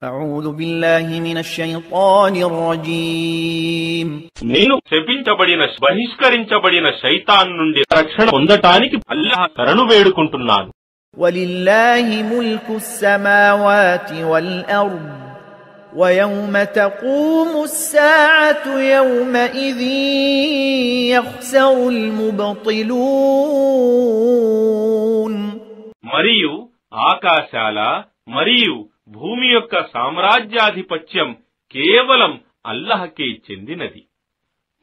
أعوذ بالله من الشيطان الرجيم నేను శపించబడిన బహిష్కరించబడిన శైతాన్ నుండి రక్షణ పొందటానికి అల్లాహ్ శరణు వేడుకుంటున్నాను. ولله ملك السماوات والأرض ويوم تقوم الساعة يومئذ يخسر المبطلون. మరియు ఆకాశాల మరియు భూమి యొక్క సామ్రాజ్యాధిపత్యం కేవలం అల్లాహ్కే చెందినది.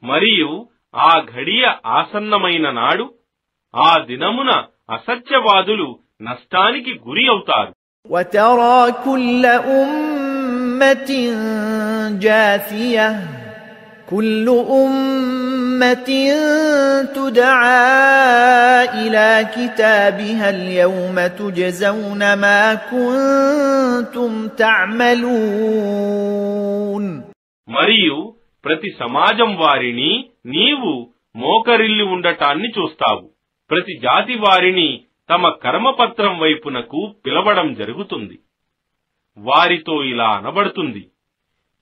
మరియు ఆ ఘడియ ఆసన్నమైన నాడు ఆ దినమున అసత్యవాదులు నష్టానికి గురి అవుతారు. وترى كل أمة جاثية كل أمة تدعى إلى كتابها اليوم تجزون ما كنتم تعملون. మరియు ప్రతి సమాజం వారిని నీవు మోకరిల్లి ఉండటాన్ని చూస్తావు. ప్రతి జాతి వారిని తమ కర్మపత్రం వైపునకు పిలవడం జరుగుతుంది. వారితో ఇలా అనబడుతుంది,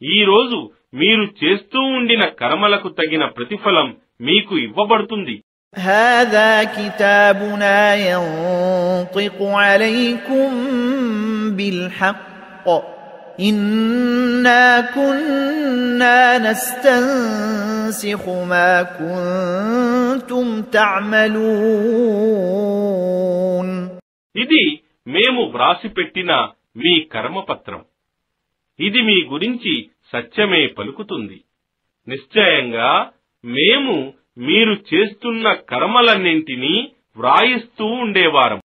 ఈ రోజు మీరు చేస్తూ ఉండిన కర్మలకు తగిన ప్రతిఫలం మీకు ఇవ్వబడుతుంది. هذا كتابنا ينطق عليكم بالحق إنا كنا نستنسخ ما كنتم تعملون. ఇది మేము వ్రాసిపెట్టిన మీ కర్మపత్రం. ఇది మీ గురించి సత్యమే పలుకుతుంది. నిశ్చయంగా మేము మీరు చేస్తున్న కర్మలన్నింటినీ వ్రాయిస్తూ ఉండేవారం.